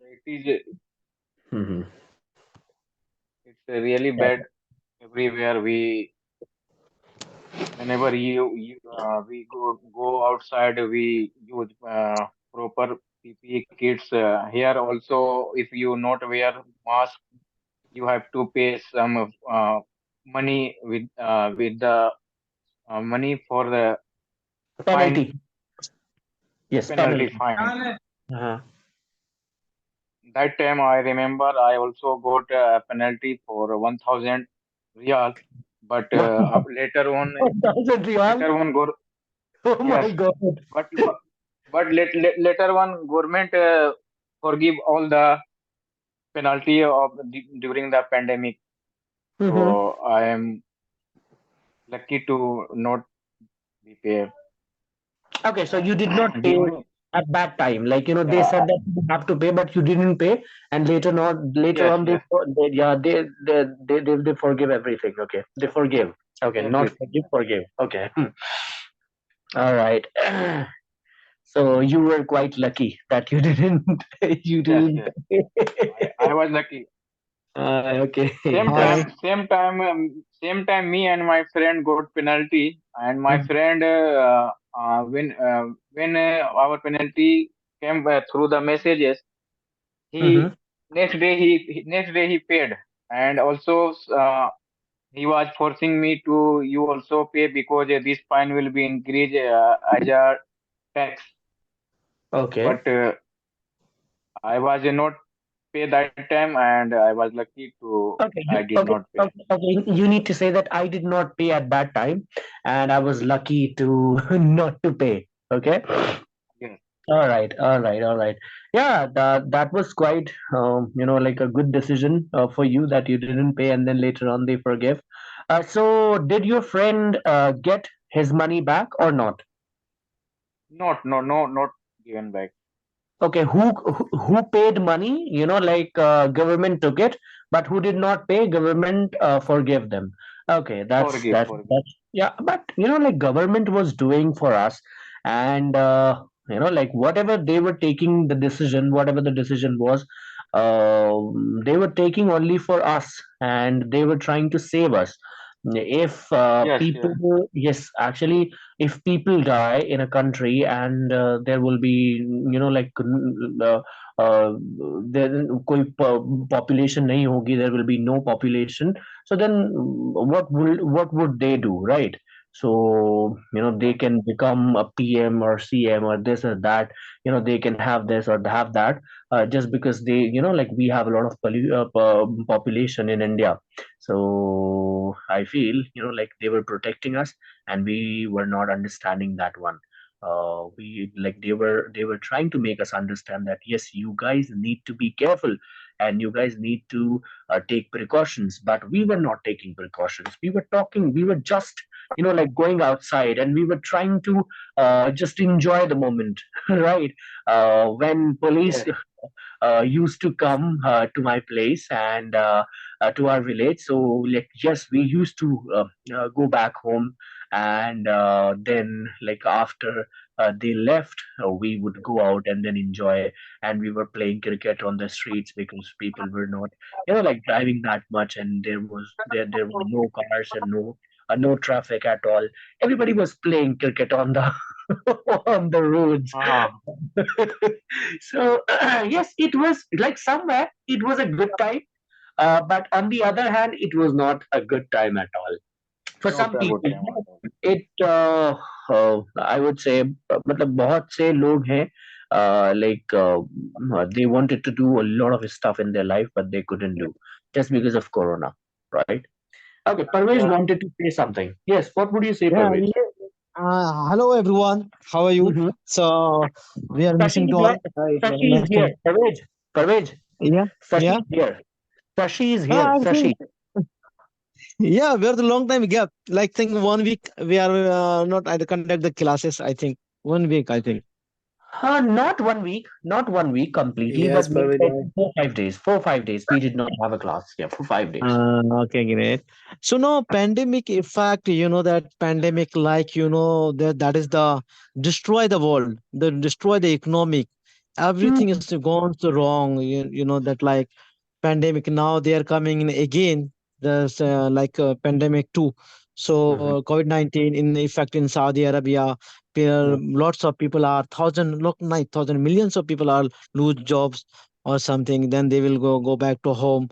It is. Hmm. It's really bad everywhere. Whenever we go outside, we use proper PPE kits. Here also, if you not wear mask, you have to pay some money with the money for the fine Penalty. Yes, penalty penalty. fine. Uh-huh. That time I remember I also got a penalty for 1,000 riyal, but $1,000 riyal. later on go Oh yes, my God. but later on government forgive all the penalty during the pandemic. Hmm. So I am lucky to not be paid. Okay, so you did not pay During at that time. Like, they yeah said that you have to pay, but you didn't pay, and later yes on, yes yeah, they forgive everything. Okay, they forgive. Okay, not everything. forgive, forgive. Okay, all right. So you were quite lucky that you didn't you Yes didn't yes. pay. I was lucky. Okay. Same Hi. time, same time, me and my friend got penalty, and my friend when our penalty came through the messages, Mm-hmm. he next day he paid, and also he was forcing me to you also pay because this fine will be increased as a tax, Okay. but I was not pay that time, and I was lucky to Okay, I did not pay. okay. You need to say that I did not pay at that time, and I was lucky to not to pay. Okay. Yes, All right. All right. All right. Yeah, that was quite, like a good decision for you that you didn't pay, and then later on they forgive. So did your friend get his money back or not? not no no not given back. Okay, who paid money? Like government took it, but who did not pay, government forgave them. Okay, that's Forgive, that's forgive. that's yeah. But like government was doing for us, and like whatever they were taking the decision, whatever the decision was, they were taking only for us, and they were trying to save us. If Yes, people, yes, yes, actually, if people die in a country and there will be like uh, uh, there कोई population नहीं होगी, there will be no population, so then what would they do, right? So they yes, can become a PM or CM or this or that. They can have this or have that, just because they, like we have a lot of population in India. So I feel, like they were protecting us, and we were not understanding that one. We like they were trying to make us understand that yes, you guys need to be careful, and you guys need to take precautions, but we were not taking precautions. We were just like going outside, and we were trying to just enjoy the moment. Right? When police yes. used to come to my place and to our village. So, like, yes, we used to go back home, and then, like, after they left, we would go out and then enjoy. And we were playing cricket on the streets because people were not, like driving that much, and there were no cars and no traffic at all. Everybody was playing cricket on the on the roads. Ah, So yes, it was like somewhere it was a good time, but on the other hand, it was not a good time at all for not some a good people. time at all. It I would say, मतलब बहुत से लोग हैं, like they wanted to do a lot of stuff in their life, but they couldn't do just because of Corona, right? Okay, Parvez Yeah. wanted to say something. Yes, what would you say, Yeah. Parvez? Hello, everyone. How are you? Mm-hmm. So we are Sashi missing is to here. all. Sashi is Nice here. to. Parvez, Yeah. Sashi Yeah. is here. Sashi is here. I Sashi. think. Yeah, we are the long time gap. Like think 1 week we are not I conduct the classes. I think 1 week. I think. Not 1 week, not 1 week completely, but Yes, maybe Praveen. like 4 5 days. 4 5 days. We did not have a class. Yeah, for 5 days. Okay, great. So no pandemic effect, that pandemic, like that is the destroy the world, the destroy the economic. everything is gone so wrong. You know that like pandemic now they are coming in again. There's pandemic too. Mm-hmm. So COVID-19 in effect in Saudi Arabia, lots of people are thousand, look, 9,000 millions of people are lose jobs or something. Then they will go back to home.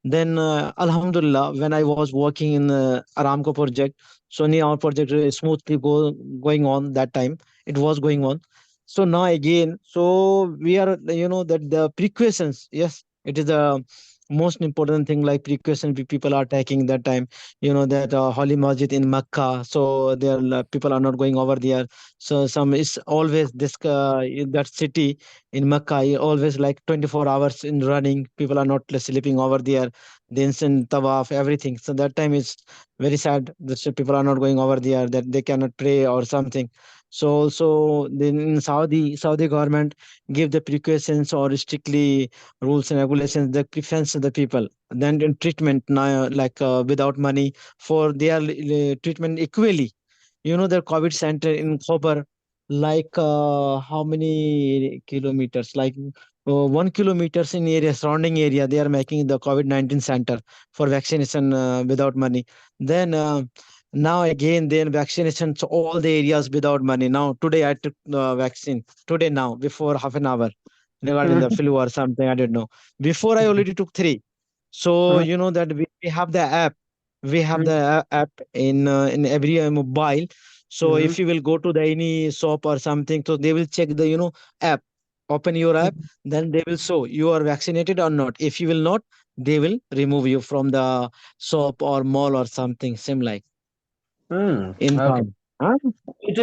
Then Alhamdulillah, when I was working in the Aramco project, so our project smoothly going on that time. It was going on. So now again, so we are, that the precautions, yes, it is the most important thing, like precaution people are taking that time. You know that Holy Masjid in Mecca, so there people are not going over there. So some is always this in that city in Mecca, always like 24 hours in running. People are not sleeping over there. The instant tawaf, everything. So that time is very sad that people are not going over there, that they cannot pray or something. So also then in Saudi government give the precautions or strictly rules and regulations that prevents the people. Then in treatment now, like without money for their treatment equally. You know the COVID center in Khobar, like how many kilometers? Like 1 kilometers in area, surrounding area, they are making the COVID-19 center for vaccination without money. Then now again, then vaccinations all the areas without money. Now today I took the vaccine. Today now before half an hour regarding the Mm-hmm. flu or something. I don't know. Before I already took three. So you know that we have the app. We have the app in every mobile. So Mm-hmm. if you will go to the any shop or something, so they will check the app. Open your app, then they will show you are vaccinated or not. If you will not, they will remove you from the shop or mall or something. Same like in Okay. farm. Huh? It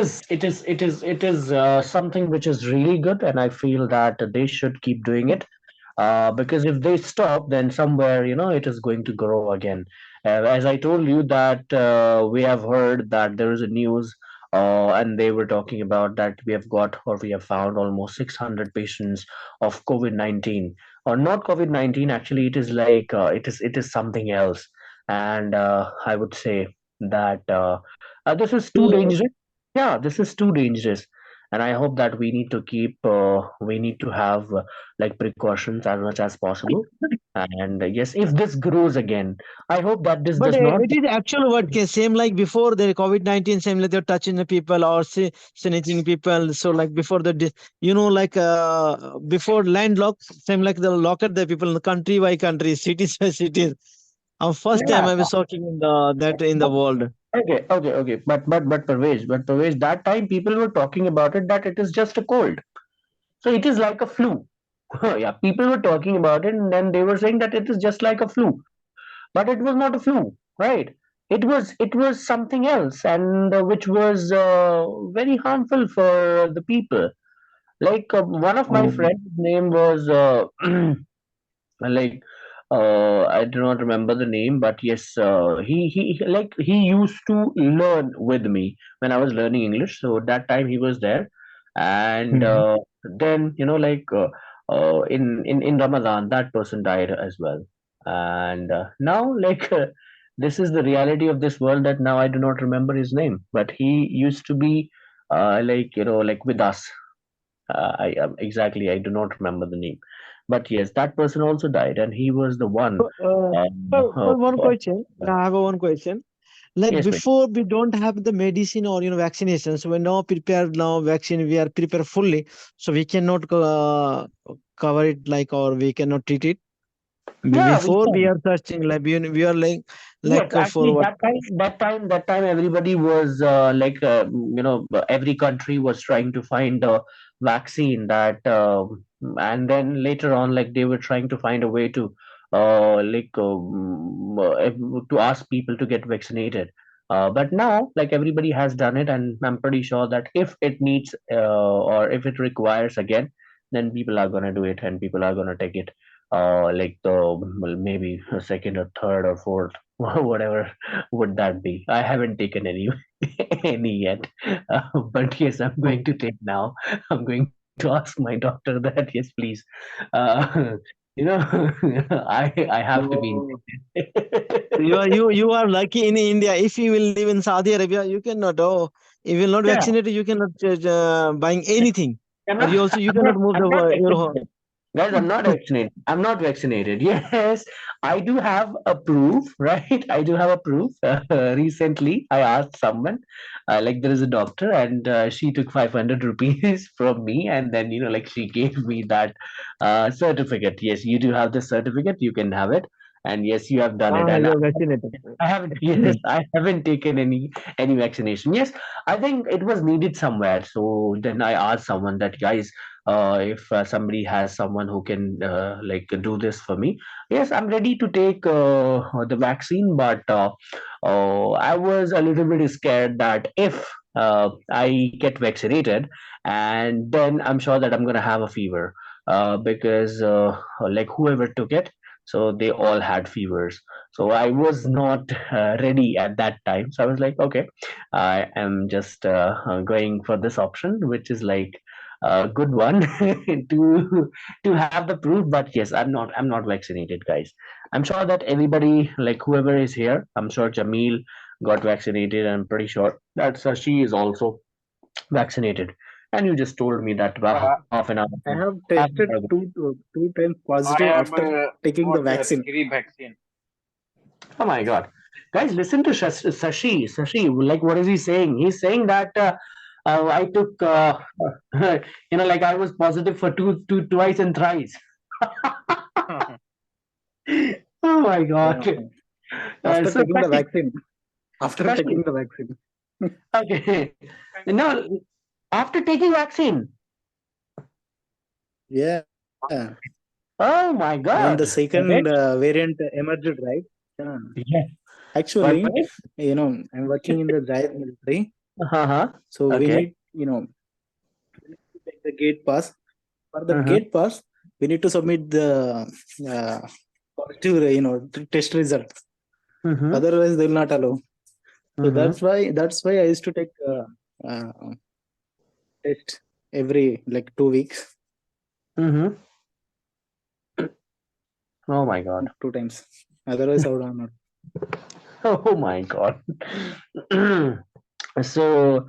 is something which is really good, and I feel that they should keep doing it. Because if they stop, then somewhere, it is going to grow again. As I told you that we have heard that there is a news, and they were talking about that we have got or we have found almost 600 patients of COVID-19, or not COVID-19. Actually, it is like it is something else, and I would say that this is too So, dangerous. Yeah, this is too dangerous, and I hope that we need to have like precautions as much as possible. And yes, if this grows again, I hope that this but does not. it is actual what case same like before the COVID-19, same like they're touching the people or snitching people. So like before like before landlock, same like the locker the people in the country by country, cities by cities. First time Yeah, I was talking in the that in the but world. okay. But Parvez, that time people were talking about it that it is just a cold, so it is like a flu. Yeah, people were talking about it, and then they were saying that it is just like a flu, but it was not a flu, right? It was something else, and which was very harmful for the people. Like one of my Um, friends' name was like I do not remember the name, but yes, he used to learn with me when I was learning English. So that time he was there, and mhm. then in Ramadan that person died as well, and now like this is the reality of this world that now I do not remember his name, but he used to be like with us. Exactly, I do not remember the name, but yes, that person also died, and he was the one. So, one question. I have a one question. Like Yes, mate. before, we don't have the medicine or vaccinations. We're now prepared now vaccine. We are prepared fully, so we cannot cover it like or we cannot treat it. Yeah, we Before we can. are searching like we are Yes, for actually, what? that time, everybody was every country was trying to find a vaccine and then later on, like they were trying to find a way to, to ask people to get vaccinated. But now, like everybody has done it, and I'm pretty sure that if it needs or if it requires again, then people are gonna do it, and people are gonna take it. Like the well, maybe a second or third or fourth whatever would that be? I haven't taken any any yet, but yes, I'm going to take now. I'm going to ask my doctor that yes, please. Uh, I have to be Oh, injected. you are lucky in India. If you will live in Saudi Arabia, you cannot. Oh, if you will not Yeah, vaccinated, you cannot buying anything. I'm or not, you cannot move I'm the not your vaccinated. Guys, I'm not vaccinated. I'm not vaccinated. Yes, I do have a proof, right? I do have a proof. Recently, I asked someone, like there is a doctor, and she took 500 rupees from me, and then like she gave me that certificate. Yes, you do have this certificate. You can have it, and yes, you have done it. And you're vaccinated. I haven't. Yes, I haven't taken any vaccination. Yes, I think it was needed somewhere. So then I asked someone that, guys, if somebody has someone who can like do this for me, yes, I'm ready to take the vaccine. But I was a little bit scared that if I get vaccinated, and then I'm sure that I'm gonna have a fever, because like whoever took it, so they all had fevers. So I was not ready at that time. So I was like, okay, I am just going for this option, which is like a good one to have the proof. But yes, I'm not vaccinated, guys. I'm sure that everybody, like whoever is here, I'm sure Jamil got vaccinated. I'm pretty sure that she is also vaccinated. And you just told me that about Yeah, half an hour I ago. have Half an tested hour ago. two times I positive have after taking the got vaccine. three vaccine. Oh my God. Guys, listen to Sashi. Sashi, like, what is he saying? He's saying that I took, like I was positive for twice and thrice. Oh my Yeah. God. After So, taking the Sashi, vaccine. After Sashi, taking the vaccine. okay. No, after taking vaccine. Yeah. Oh my When the God. second Okay. variant emerged, right? Yeah. Yes. What, Actually, right? I'm working in the Zayed military. Uh-huh. So we Okay. need, to take the gate pass. For the Uh-huh. gate pass, we need to submit the positive, test results. Mm-hmm. Otherwise, they will not allow. So Mm-hmm. that's why I used to take uh, test every like 2 weeks, Mm-hmm. Oh my God. 2 times. Otherwise, I would have not. Oh my God. So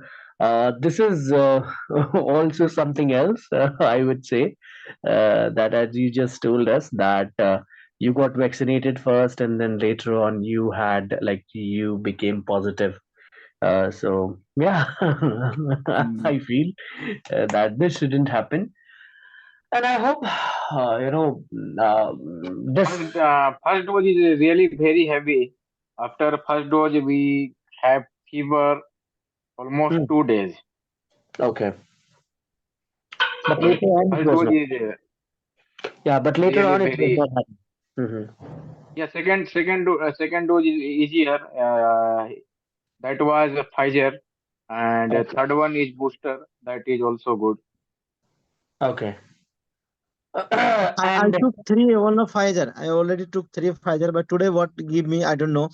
this is also something else, I would say, that as you just told us that you got vaccinated first, and then later on you had like you became positive. So yeah, Mm. I feel that this shouldn't happen, and I hope this. First dose is really very heavy. After first dose, we have fever almost Hmm, 2 days. okay, but later on it First was dose not. is Yeah, but later really on it was very. not happening. Mm-hmm. Yeah, second dose is easier. That was Pfizer, and third one is booster. That is also good. Okay. I And took three one of Pfizer. I already took three Pfizer, but today what give me I don't know.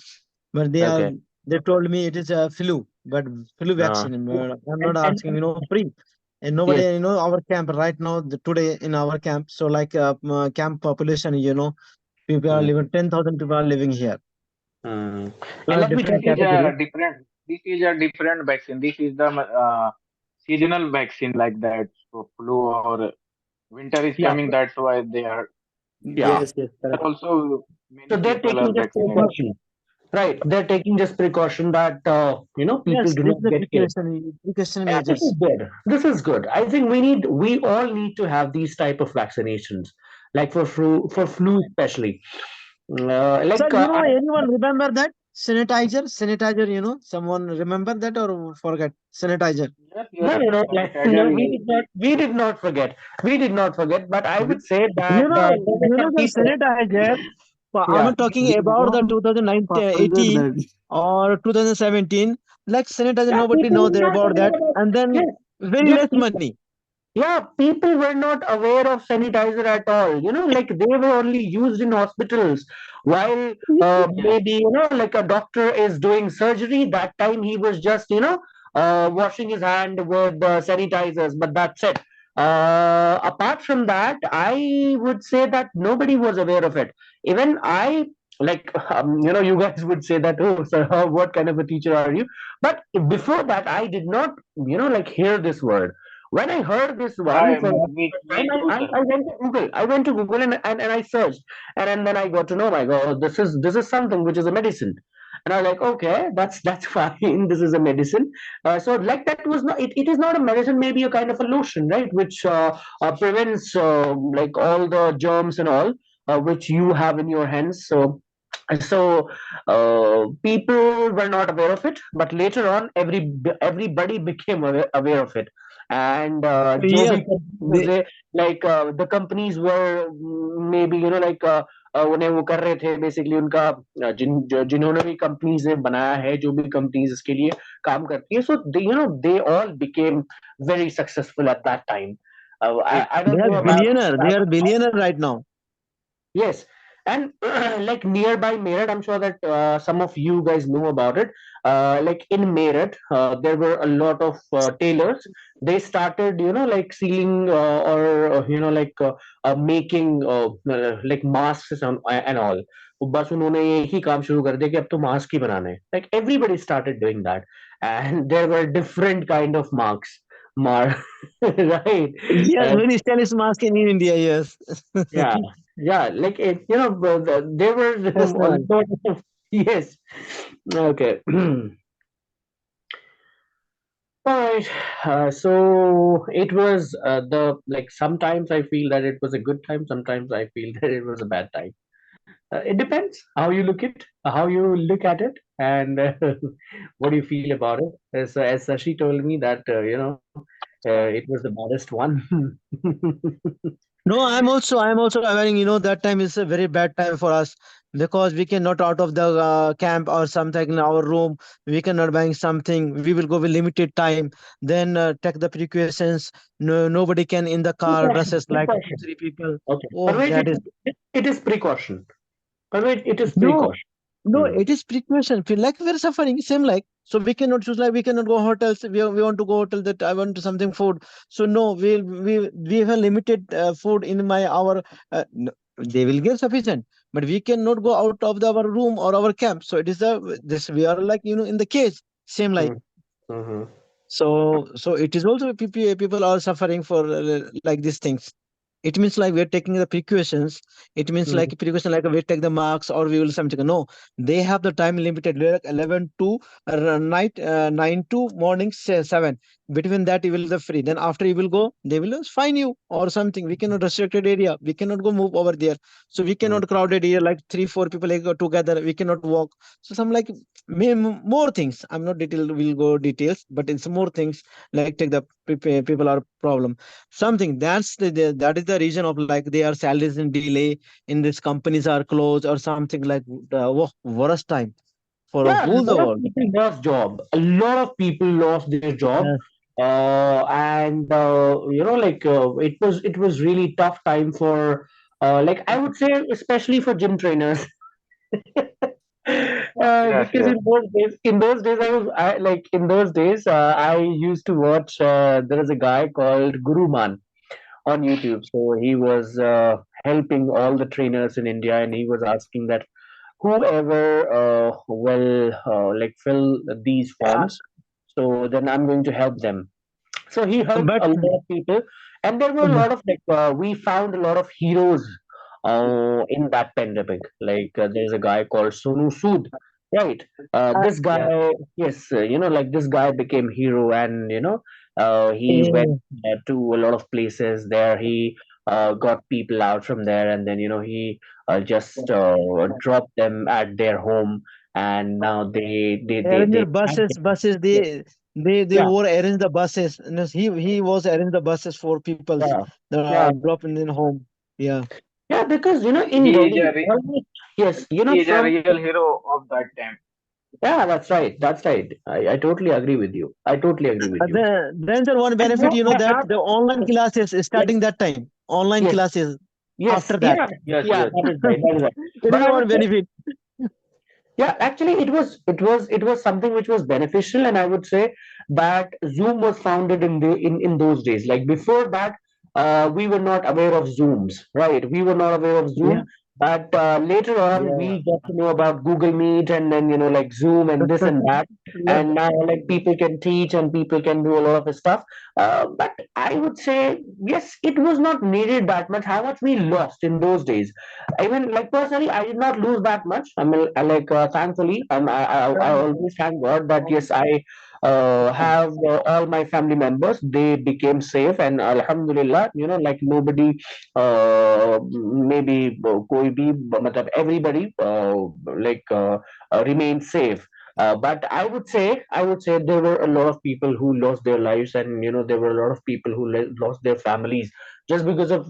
But okay. they told me it is a flu, but flu Uh, vaccine. But I'm not and asking, free. And nobody, yes. our camp right now, today in our camp. So like camp population, people are Mm, living 10,000 people are living here. mm. And So let me tell different This you is this. category. a different. This is a different vaccine. This is the seasonal vaccine like that. So flu or winter is Yeah, coming. That's why they are. yeah. Yes, yes, There correct. also So many they're people are taking just vaccinated. precaution, right? They're taking just precaution that people Yes, do this not is the get killed. precaution Yeah, this is measures. good. This is good. I think we all need to have these type of vaccinations, like for flu especially. So, Like anyone remember that sanitizer, someone remember that or forget sanitizer? Yes, yes. no, no, no, like, Sanitizer no, is. we did not forget. We did not forget. But I would say that You know, there were some the people. sanitizer. Yeah. I'm talking We about the don't forget 2018 that. or 2017. Like sanitizer, Yeah, nobody people know were not about aware that, about. and then Yes, very yes, less money. yeah, people were not aware of sanitizer at all. Like they were only used in hospitals. While Yes. maybe, like a doctor is doing surgery, that time he was just, washing his hand with sanitizers, but that's it. Apart from that, I would say that nobody was aware of it. Even I, like, you guys would say that, oh, sir, what kind of a teacher are you? But before that, I did not, like, hear this word. When I heard this one Yeah, for the me time, too, sir. I went to Google. I went to Google and I searched, and then I got to know, my God, this is something which is a medicine. And I was like, okay, that's fine. This is a medicine. So like that was not it is not a medicine, maybe a kind of a lotion, right? Which prevents like all the germs and all which you have in your hands. So people were not aware of it, but later on, everybody became aware of it. And जो Yes, भी companies they, थे, like the companies were maybe like उन्हें वो कर रहे थे basically उनका जिन्होंने भी companies ने बनाया है, जो भी companies इसके लिए काम करती है, so they all became very successful at that time. I they don't are know about. billionaire. They are billionaire right now. Yes, and like nearby Meerut, I'm sure that some of you guys know about it. Like in Meerut, there were a lot of tailors. They started, like sealing or like making like masks and all. बस उन्होंने यही काम शुरू कर दिया कि अब तो मास्क ही बनाने हैं. Like everybody started doing that, and there were different kind of marks, right? Yes, Uh, very stylish mask in India. Yes, yeah, yeah, like there were a personal. lot of yes. Okay. All right. So it was the like sometimes I feel that it was a good time, sometimes I feel that it was a bad time. It depends how you how you look at it, and what do you feel about it. As Sashi told me that it was the baddest one. No, I'm also aware. That time is a very bad time for us because we cannot out of the camp or something in our room. We cannot buying something. We will go with limited time. Then take the precautions. No, nobody can in the car. Precaution, Buses like two, precaution. three people. Okay. Oh, Parvez, that is it is precaution. Parvez, it is no. precaution. No, Hmm. it is precaution. Feel like we're suffering. Same like so we cannot choose like we cannot go hotels. We want to go hotel that I want something food. So no, we have limited food in my our. They will give sufficient, but we cannot go out of our room or our camp. So it is a this we are like in the cage. Same like Mm-hmm. so it is also people are suffering for like these things. It means like we're taking the precautions. It means Mm-hmm. like precaution like we take the marks or we will something. No, they have the time limited. Like 11 to night 9 to morning 7. Between that you will the free. Then after you will go, they will just fine you or something. We cannot restricted area. We cannot go move over there. So we cannot crowded area like 3 4 people like go together. We cannot walk. So some like more things. I'm not detailed. Will go details, but it's more things like take the people are problem something that is the reason of like their salaries in delay in these companies are closed or something like the worst time for a Yeah, a whole the lot of world. people lost job. A lot of people lost their job, Yes. and like it was really tough time for like I would say especially for gym trainers. Yes, Because yes. in those days, I used to watch. There is a guy called Guruman on YouTube. So he was helping all the trainers in India, and he was asking that whoever will like fill these Yeah, forms, so then I'm going to help them. So he helped but a lot of people, and there were a Mhm. lot of like we found a lot of heroes in that pandemic. Like there's a guy called Sonu Sood, right? uh, This Yes. guy, yes, like this guy became hero, and he went eh, to a lot of places. There he got people out from there, and then he just dropped them at their home, and now arrange the they buses they yeah, were arrange the buses and he was arrange the buses for people's yeah, that yeah. are dropping in home. Yeah. Yeah, because in He is Delhi, a almost yes, he is a from real hero of that time. yeah, that's right, that's right. I totally agree with you. I totally agree with you. Then the one And benefit, I that have the online classes is like starting that time. Online yes, classes yes, after that. yeah, Yes, yeah, yes. that is right, that is right. It But is I one would say benefit. yeah, actually, it was something which was beneficial, and I would say that Zoom was founded in those days. Like before that, we were not aware of Zooms, right? We were not aware of Yeah. Zoom. But later on, Yeah. we got to know about Google Meet and then, like Zoom and this and that. Yeah. And now, like, people can teach and people can do a lot of stuff. But I would say, yes, it was not needed that much. How much we lost in those days. I mean, like, personally, I did not lose that much. I mean, thankfully, I always thank God that, yes, I have all my family members, they became safe. And Alhamdulillah, like nobody maybe कोई भी मतलब everybody remain safe. But I would say there were a lot of people who lost their lives, and there were a lot of people who lost their families just because of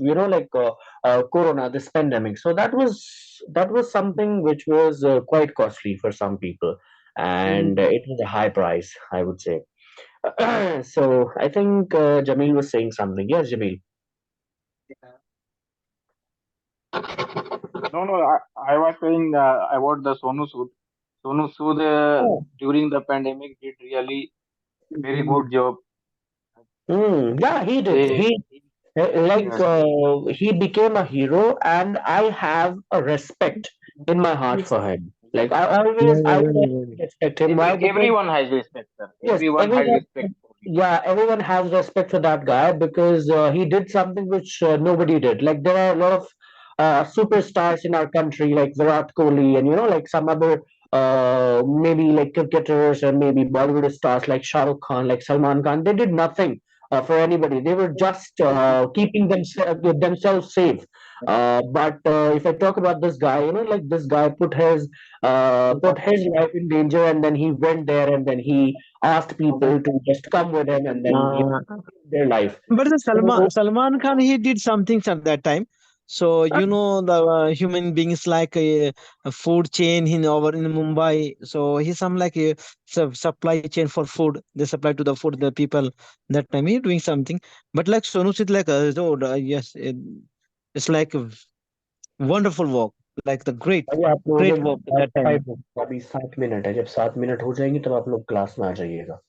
Corona, this pandemic. So that was something which was quite costly for some people, and it was a high price, I would say. So I think Jamil was saying something. Yes, Jamil. No, no, I was saying about the Sonu Sood. Sonu Sood during the pandemic did really very good job. Yeah, he did. They, Like yes, he became a hero, and I have a respect in my heart for him. Like Yeah, I yeah, will very, always very. respect him. Why? Because everyone has respect, sir. yes, Everyone has everyone, respect for him. yeah, everyone has respect for that guy because he did something which nobody did. Like there are a lot of superstars in our country, like Virat Kohli, and like some other maybe like cricketers and maybe Bollywood stars like Shah Rukh Khan, like Salman Khan. They did nothing for anybody. They were just keeping themselves safe. But if I talk about this guy, like this guy put his life in danger, and then he went there, and then he asked people to just come with him, and then Uh, their life. but the So, Salman Khan, he did something at that time. So the human beings like a food chain in over in Mumbai. So he's some like a supply chain for food. They supply to the food the people that time. He doing something. But like Sonu Sood, like yes, it's like a wonderful work, like the अभी आप लोगों great के work at pass that time. 5 minute, अभी 7 minute है। जब 7 minute हो जाएंगे तब आप लोग क्लास में आ जाइएगा।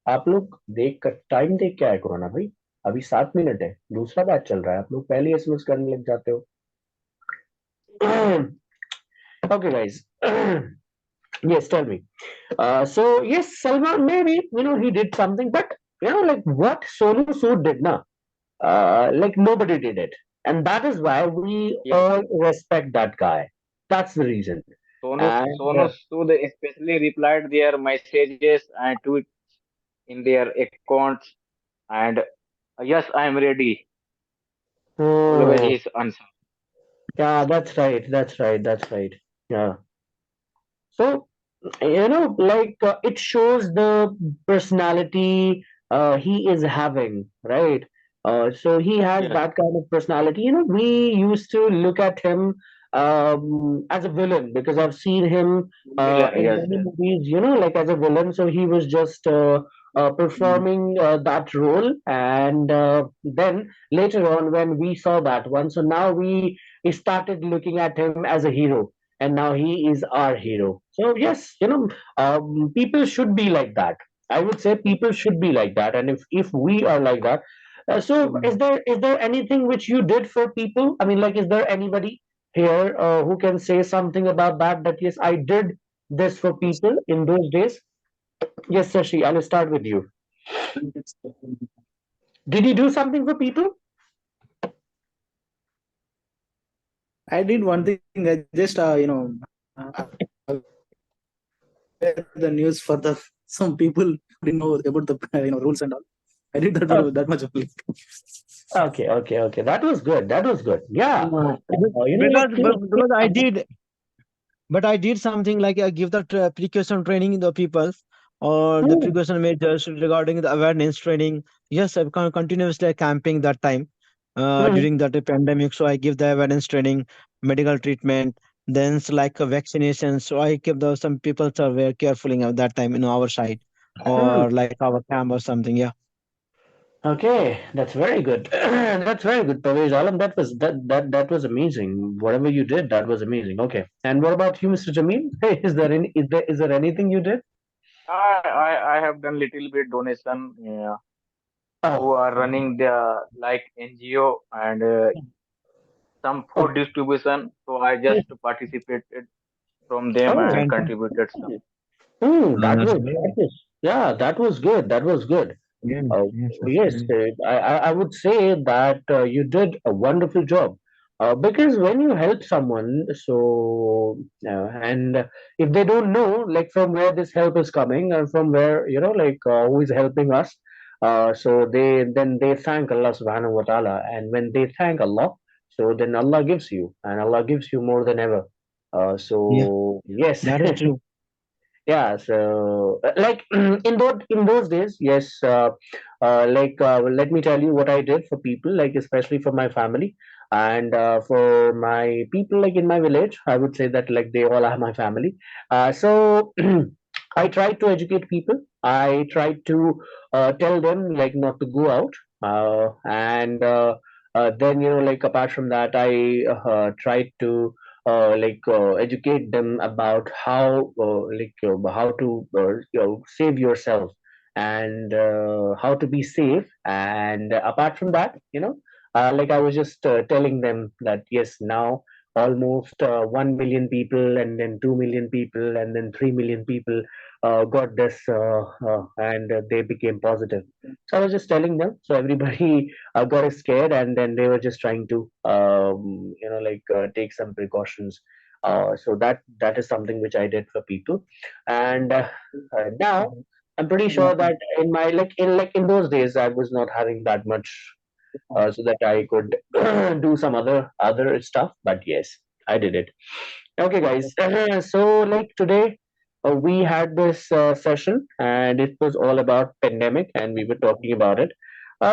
आप लोग देख कर टाइम देख के आया करो ना भाई। अभी 7 मिनट है, दूसरा बैच चल रहा है, आप लोग पहले एसएमएस करने लग जाते हो। Okay, guys. Yes, tell me. So yes, Salman, maybe he did something, but like what Sonu Sood did, na, like nobody did it, and that is why we Yes, all respect that guy. That's the reason. And Sonu Sood especially replied their messages and tweets in their accounts, and yes, I am ready. Always oh, his answer. yeah, that's right. That's right. That's right. Yeah. So, like it shows the personality he is having, right? So he has Yes, that kind of personality. We used to look at him as a villain because I've seen him villain. in Yes, many yes. movies, like as a villain. So he was just performing that role. And then later on, when we saw that one, so now we started looking at him as a hero, and now he is our hero. So yes, people should be like that. I would say people should be like that, and if we are like that, so is there anything which you did for people? I mean, like, is there anybody here who can say something about that? That yes, I did this for people in those days. Yes, Sashi, I'll start with you. Did you do something for people? I did one thing. I just the news for the some people didn't know about the rules and all. I did that Oh, that much only. okay. That was good. That was good. Yeah. Like, Because I did something like I give the precaution training in the people or the hmm, precaution measures regarding the awareness training. Yes, I've continuously camping that time hmm. during that pandemic. So I give the awareness training, medical treatment, then it's like a vaccination. So I keep the some people are very carefully at that time in our side Hmm. or like our camp or something. Yeah. Okay, that's very good. That's very good, Parvez Alam. That was amazing. Whatever you did, that was amazing. Okay, and what about you, Mr. Jameel? Is there anything you did? I have done little bit donation. Who Oh, are running the like NGO and some food distribution. So I just participated from them Oh, and Fantastic. contributed some. That's that great. was, yeah, that was good. That was good. Yes, Uh, yes, that's yes, great. I would say that you did a wonderful job. Because when you help someone, so and if they don't know like from where this help is coming and from where like who is helping us, so they thank Allah Subhanahu wa Taala, and when they thank Allah, so then Allah gives you, and Allah gives you more than ever. Yeah, So yes, that is true. yeah, so like in those days, yes, let me tell you what I did for people, like especially for my family and for my people, like in my village. I would say that like they all are my family. So I tried to educate people. I tried to tell them like not to go out, and then like apart from that, I tried to educate them about how to save yourself, and how to be safe. And apart from that, like I was just telling them that yes, now almost 1 million people, and then 2 million people, and then 3 million people got this, and they became positive. So I was just telling them, so everybody got scared, and then they were just trying to take some precautions. So that is something which I did for people. And now I'm pretty sure that in my in those days I was not having that much, so that I could do some other stuff. But yes, I did it. Okay, guys. So like today, we had this session, and it was all about pandemic, and we were talking about it.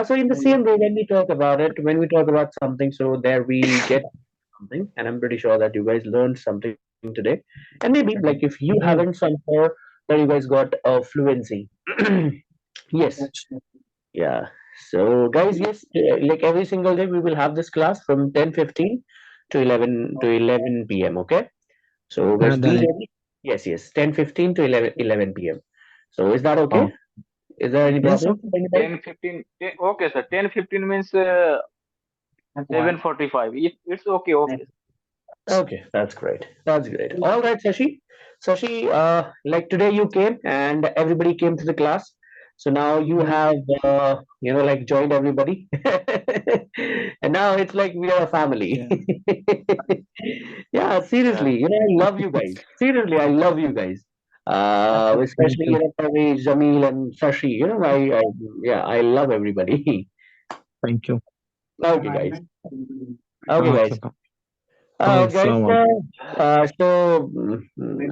So in the same way, when we talk about something, so there we get something, and I'm pretty sure that you guys learned something today. And maybe like if you haven't Yes, somehow, then you guys got fluency. Yes, yeah. So guys, yes, like every single day we will have this class from 10:15 to 11 p.m. Okay. So guys, be done it. ready. Yes, yes, 10:15 to 11 p.m. So is that okay? Oh, Is there any yes, problem okay. for anybody? 10, 15. Okay, sir. 10, 15 means 7:45. It's okay. Okay. Okay, that's great. That's great. All right, Sashi. Sashi, like today you came and everybody came to the class. So now you have, like joined everybody. And now it's like we are a family. Yeah, Yeah. seriously, I love you guys. Seriously, I love you guys. Thank Especially, you. Parvez, Jamil and Sashi, yeah, I love everybody. Thank you. Okay, guys. Okay, Okay, guys. okay. Okay, Guys, Salaam alaikum.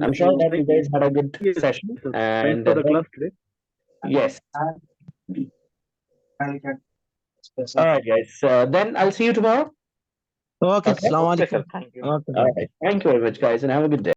I'm sure that you guys had a good session, Thanks and for the then class today. yes, all right, guys. Then I'll see you tomorrow. Okay, Okay. Salaam Okay, alaikum. sir. Thank you. Okay, All bye. right. Thank you very much, guys, and have a good day.